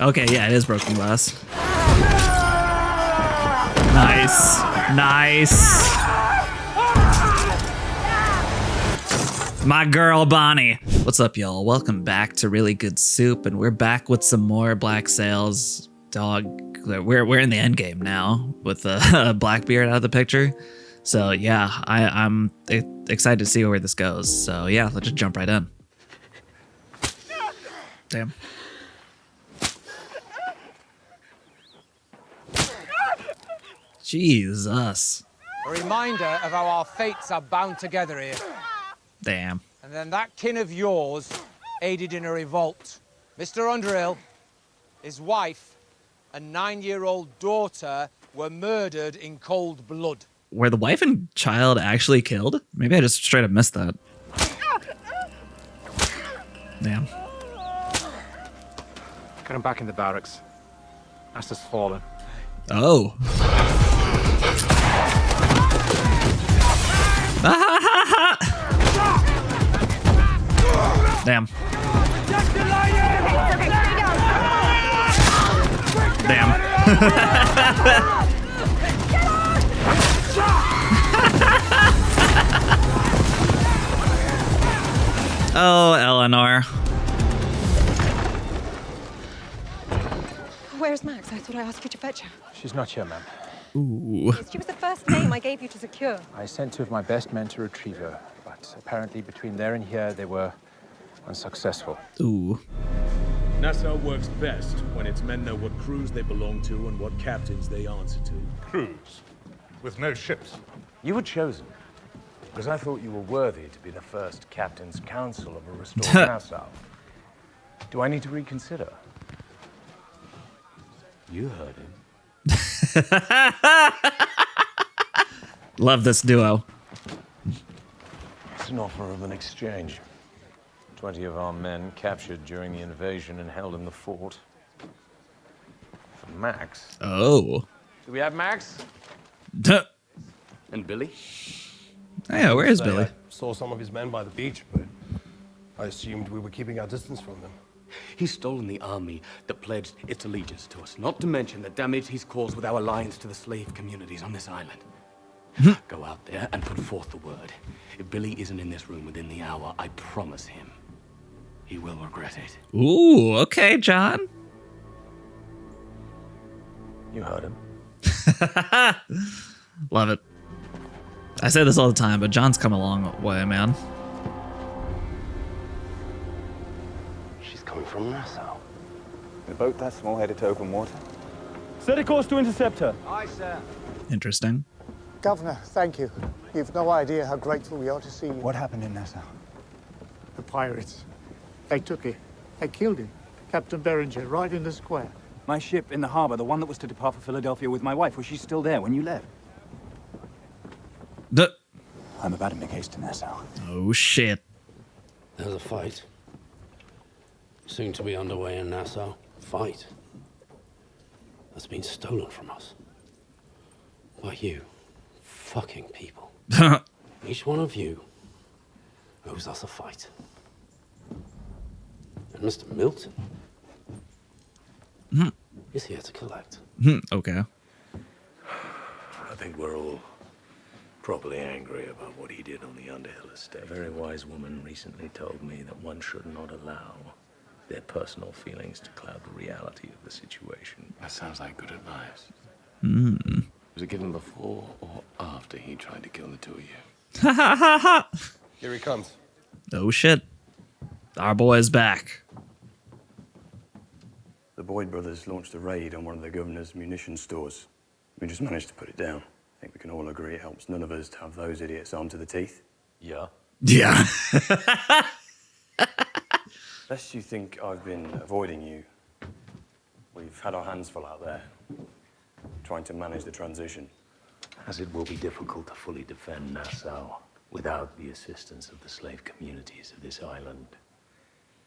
Okay, yeah, it is broken glass. Nice. Nice. My girl, Bonnie. What's up, y'all? Welcome back to Really Good Soup, and we're back with some more Black Sails. Dog, we're in the end game now with Blackbeard out of the picture. So yeah, I'm excited to see where this goes. So yeah, let's just jump right in. Damn. Jesus. A reminder of how our fates are bound together here. Damn. And then that kin of yours aided in a revolt. Mr. Underhill, his wife, and 9-year-old daughter were murdered in cold blood. Were the wife and child actually killed? Maybe I just straight up missed that. Damn. Get him back in the barracks. Asta's fallen. Oh. Damn. Damn. Oh, Eleanor. Where's Max? I thought I asked you to fetch her. She's not here, ma'am. Ooh. She was the first name I gave you to secure. I sent two of my best men to retrieve her, but apparently between there and here, they were unsuccessful. Ooh. Nassau works best when its men know what crews they belong to and what captains they answer to. Crews with no ships. You were chosen because I thought you were worthy to be the first Captain's Council of a restored Nassau. Do I need to reconsider? You heard him. Love this duo. It's an offer of an exchange. 20 of our men captured during the invasion and held in the fort. For Max. Oh. Do we have Max? Duh. And Billy? Yeah, where is Say, Billy? I saw some of his men by the beach, but I assumed we were keeping our distance from them. He's stolen the army that pledged its allegiance to us, not to mention the damage he's caused with our alliance to the slave communities on this island. Go out there and put forth the word. If Billy isn't in this room within the hour, I promise him, he will regret it. Ooh, okay, John. You heard him. Love it. I say this all the time, but John's come a long way, man. She's coming from Nassau. The boat that small headed to open water? Set a course to intercept her. Aye, sir. Interesting. Governor, thank you. You've no idea how grateful we are to see you. What happened in Nassau? The pirates. They took it. They killed him. Captain Berenger, right in the square. My ship in the harbor, the one that was to depart for Philadelphia with my wife, was she still there when you left? Duh. I'm about to make haste to Nassau. Oh, shit. There's a fight. Soon to be underway in Nassau. Fight. That's been stolen from us. By you. Fucking people. Each one of you owes us a fight. And Mr. Milton is here to collect. Okay. I think we're all properly angry about what he did on the Underhill estate. A very wise woman recently told me that one should not allow their personal feelings to cloud the reality of the situation. That sounds like good advice. Mm. Was it given before or after he tried to kill the two of you? Ha ha ha ha! Here he comes. Oh, shit. Our boy's back. The Boyd brothers launched a raid on one of the governor's munitions stores. We just managed to put it down. I think we can all agree it helps none of us to have those idiots armed to the teeth. Yeah. Yeah. Lest you think I've been avoiding you, we've had our hands full out there, trying to manage the transition. As it will be difficult to fully defend Nassau without the assistance of the slave communities of this island.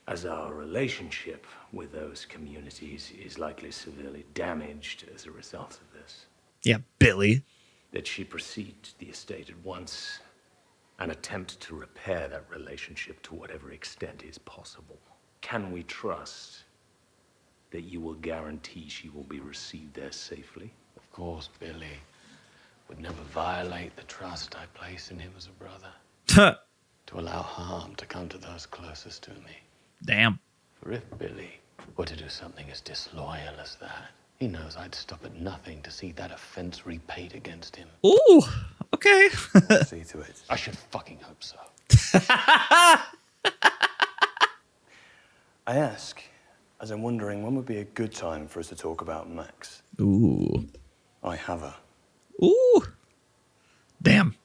As our relationship with those communities is likely severely damaged as a result of this. Yeah, Billy. That she proceed to the estate at once and attempt to repair that relationship to whatever extent is possible. Can we trust that you will guarantee she will be received there safely? Of course, Billy would never violate the trust I place in him as a brother. To allow harm to come to those closest to me. Damn. For if Billy were to do something as disloyal as that, he knows I'd stop at nothing to see that offense repaid against him. Ooh, okay. I'll see to it. I should fucking hope so. I ask, as I'm wondering when would be a good time for us to talk about Max. Ooh. I have her. Ooh. Damn.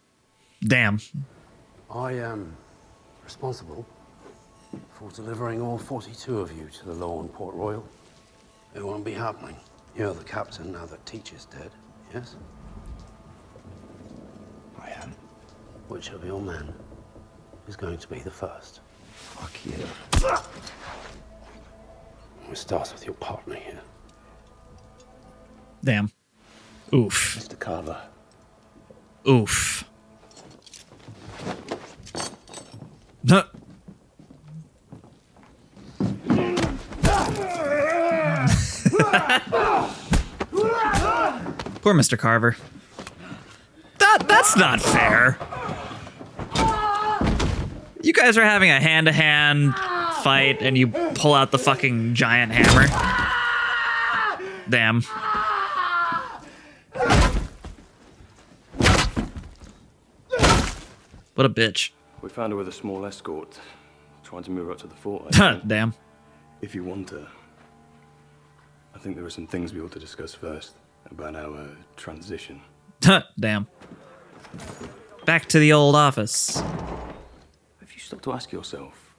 Damn. I am responsible for delivering all 42 of you to the law in Port Royal. It won't be happening. You're the captain now that Teach is dead, yes? I am. Which of your men is going to be the first? Fuck you. It starts with your partner here. Damn. Oof. Mr. Carver. Oof. Huh. Poor Mr. Carver. That's not fair. You guys are having a hand-to-hand fight and you pull out the fucking giant hammer. Damn. What a bitch. We found her with a small escort, trying to move her up to the fort. I think. Damn. If you want her, I think there are some things we ought to discuss first about our transition. Damn. Back to the old office. Have you stopped to ask yourself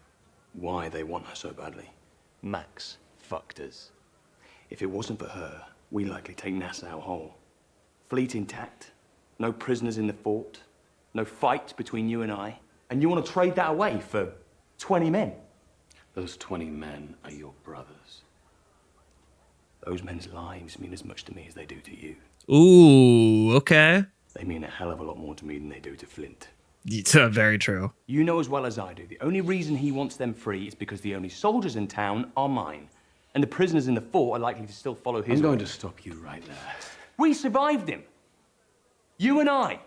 why they want her so badly? Max fucked us. If it wasn't for her, we'd likely take Nassau whole. Fleet intact, no prisoners in the fort, no fight between you and I, and you want to trade that away for 20 men? Those 20 men are your brothers. Those men's lives mean as much to me as they do to you. Ooh, okay. They mean a hell of a lot more to me than they do to Flint. It's very true. You know as well as I do, the only reason he wants them free is because the only soldiers in town are mine. And the prisoners in the fort are likely to still follow his... I'm going to stop you right there. We survived him. You and I.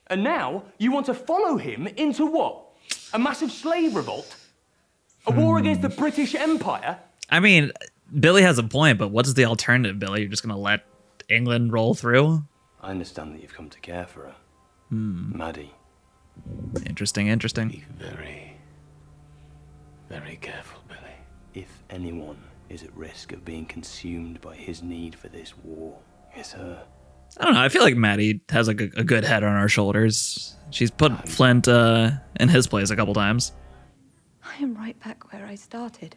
And now, you want to follow him into what? A massive slave revolt? A war against the British Empire? I mean, Billy has a point, but what's the alternative, Billy? You're just going to let England roll through? I understand that you've come to care for her. Maddie. Interesting, interesting. Be very, very careful, Billy. If anyone is at risk of being consumed by his need for this war, it's her. I don't know. I feel like Maddie has a good head on her shoulders. She's put Flint in his place a couple times. I am right back where I started.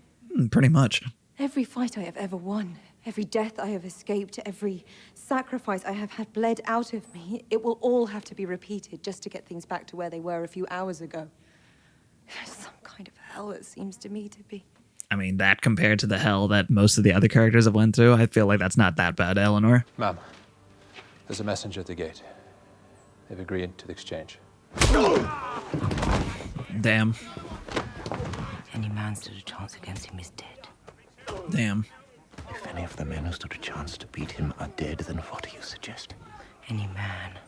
Pretty much. Every fight I have ever won, every death I have escaped, every sacrifice I have had bled out of me, it will all have to be repeated just to get things back to where they were a few hours ago. Some kind of hell, it seems to me to be. I mean, that compared to the hell that most of the other characters have went through, I feel like that's not that bad, Eleanor. Ma'am, there's a messenger at the gate. They've agreed to the exchange. Damn. Any man stood a chance against him is dead. Damn. If any of the men who stood a chance to beat him are dead, then what do you suggest? Any man.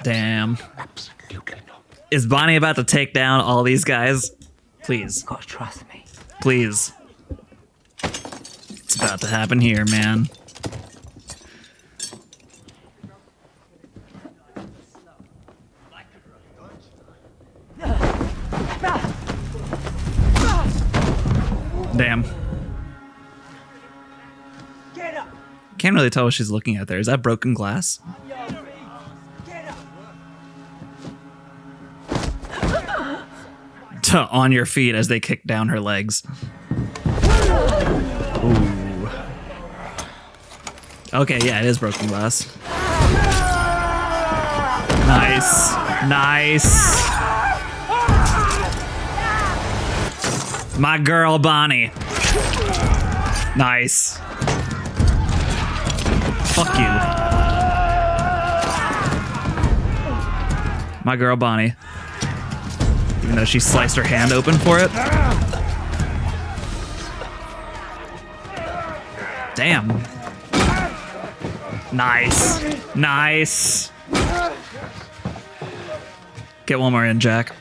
Damn. Absolutely not. Is Bonnie about to take down all these guys? Please. You've got to trust me. Please. It's about to happen here, man. Damn. Can't really tell what she's looking at there. Is that broken glass? On your feet as they kick down her legs. Ooh. Okay, yeah, it is broken glass. Nice. Nice. My girl, Bonnie. Nice. Fuck you. My girl, Bonnie. Even though she sliced her hand open for it. Damn. Nice. Nice. Get one more in, Jack.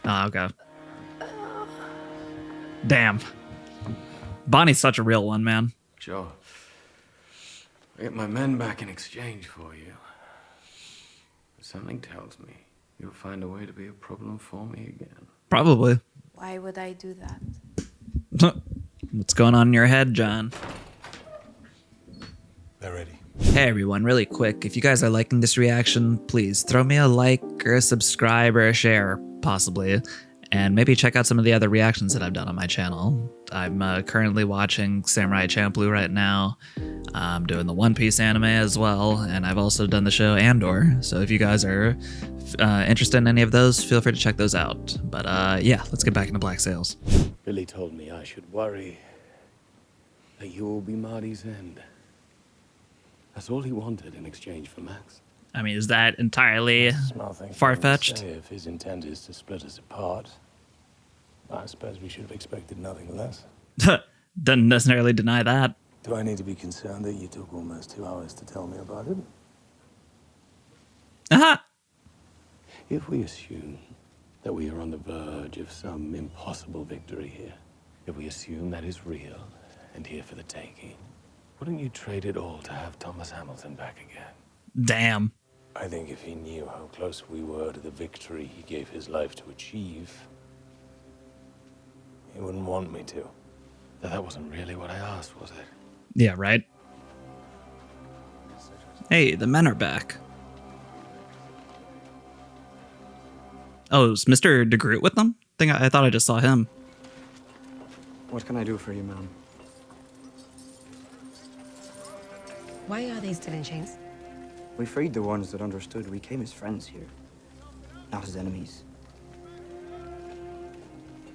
Oh, okay. Damn. Bonnie's such a real one, man. Sure. I get my men back in exchange for you. But something tells me you'll find a way to be a problem for me again. Probably. Why would I do that? What's going on in your head, John? They're ready. Hey everyone, really quick, if you guys are liking this reaction, please throw me a like or a subscribe or a share, possibly, and maybe check out some of the other reactions that I've done on my channel. I'm currently watching Samurai Champloo right now. I'm doing the One Piece anime as well, and I've also done the show Andor, so if you guys are interested in any of those, feel free to check those out. But yeah, let's get back into Black Sails. Billy told me I should worry that you will be Marty's end. That's all he wanted in exchange for Max. I mean, is that entirely far-fetched? If his intent is to split us apart, I suppose we should have expected nothing less. Doesn't necessarily deny that. Do I need to be concerned that you took almost 2 hours to tell me about it? Aha! If we assume that we are on the verge of some impossible victory here, if we assume that is real and here for the taking, wouldn't you trade it all to have Thomas Hamilton back again? Damn. I think if he knew how close we were to the victory he gave his life to achieve, he wouldn't want me to. That wasn't really what I asked, was it? Yeah, right? Hey, the men are back. Oh, is Mr. de Groot with them? I thought I just saw him. What can I do for you, ma'am? Why are they still in chains? We freed the ones that understood. We came as friends here, not as enemies.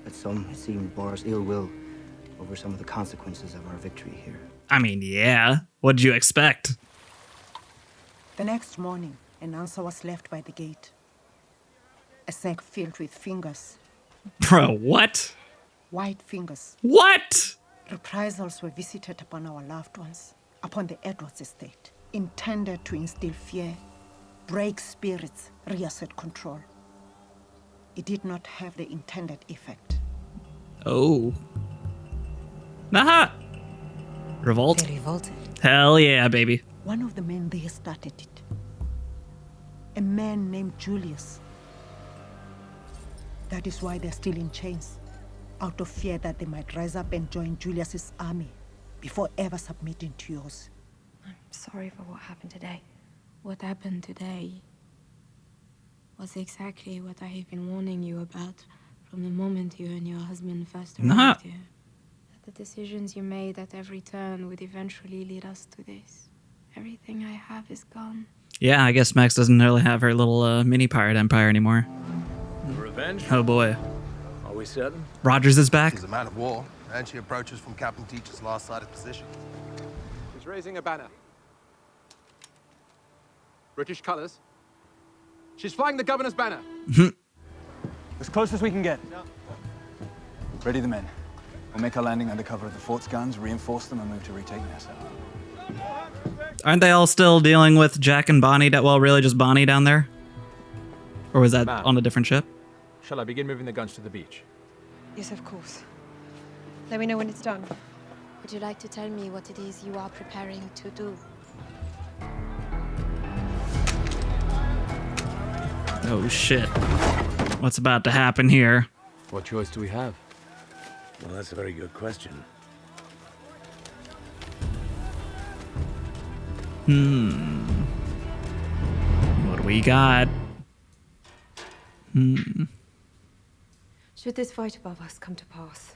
But some, it seemed, bore us ill will over some of the consequences of our victory here. I mean, yeah. What did you expect? The next morning, an answer was left by the gate. A sack filled with fingers. Bro, what? White fingers. What? Reprisals were visited upon our loved ones, upon the Edwards estate, intended to instill fear, break spirits, reassert control. It did not have the intended effect. Oh. Aha! Revolt? They revolted. Hell yeah, baby. One of the men there started it. A man named Julius. That is why they're still in chains, out of fear that they might rise up and join Julius's army before ever submitting to yours. I'm sorry for what happened today. What happened today was exactly what I have been warning you about from the moment you and your husband first arrived here. That the decisions you made at every turn would eventually lead us to this. Everything I have is gone. Yeah, I guess Max doesn't really have her little mini pirate empire anymore. Revenge? Oh boy. Are we certain? Rogers is back. She's a man of war, and she approaches from Captain Teacher's last sighted position. She's raising a banner. British colours. She's flying the governor's banner. As close as we can get. Ready the men. We'll make our landing under cover of the fort's guns, reinforce them, and move to retake Nassau. Aren't they all still dealing with Jack and Bonny? Well, really just Bonny down there? Or was that on a different ship? Shall I begin moving the guns to the beach? Yes, of course. Let me know when it's done. Would you like to tell me what it is you are preparing to do? Oh shit. What's about to happen here? What choice do we have? Well, that's a very good question. What do we got? Should this fight above us come to pass,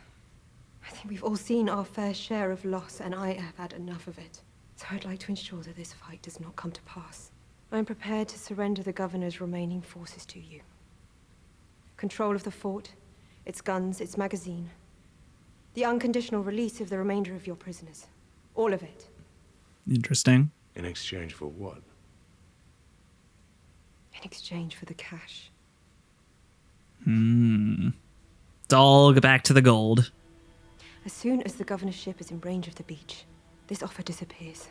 I think we've all seen our fair share of loss, and I have had enough of it. So I'd like to ensure that this fight does not come to pass. I'm prepared to surrender the governor's remaining forces to you. Control of the fort, its guns, its magazine. The unconditional release of the remainder of your prisoners. All of it. Interesting. In exchange for what? In exchange for the cash. It's all back to the gold. As soon as the governor's ship is in range of the beach, this offer disappears.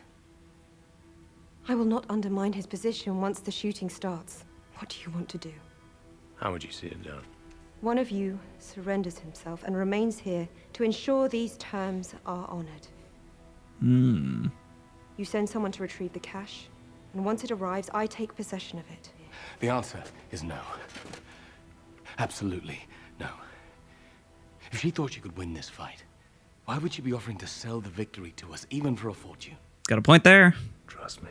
I will not undermine his position once the shooting starts. What do you want to do? How would you see it done? One of you surrenders himself and remains here to ensure these terms are honored. You send someone to retrieve the cash, and once it arrives, I take possession of it. The answer is no. Absolutely no. If she thought she could win this fight, why would she be offering to sell the victory to us, even for a fortune? Got a point there. Trust me.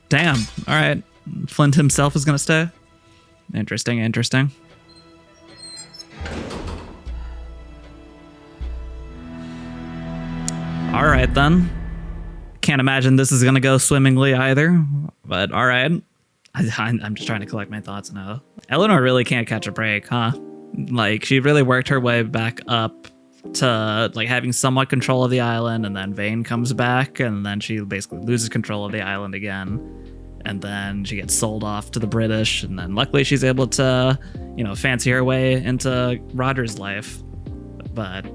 Damn. All right. Flint himself is gonna stay. Interesting. Interesting. All right then. Can't imagine this is gonna go swimmingly either. But all right. I'm just trying to collect my thoughts now. Eleanor really can't catch a break, huh? Like, she really worked her way back up to like having somewhat control of the island, and then Vane comes back, and then she basically loses control of the island again, and then she gets sold off to the British, and then luckily she's able to, you know, fancy her way into Roger's life. But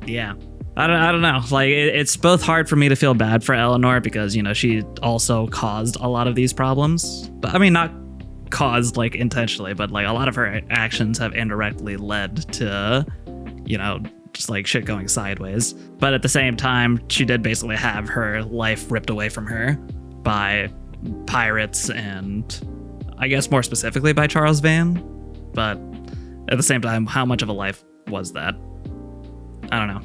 yeah, I don't know. Like, it's both hard for me to feel bad for Eleanor because, you know, she also caused a lot of these problems. But I mean, not caused like intentionally, but like a lot of her actions have indirectly led to, you know, just like shit going sideways. But at the same time, she did basically have her life ripped away from her by pirates, and I guess more specifically by Charles Vane. But at the same time, how much of a life was that? I don't know.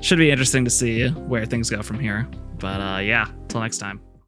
Should be interesting to see where things go from here. But yeah, till next time.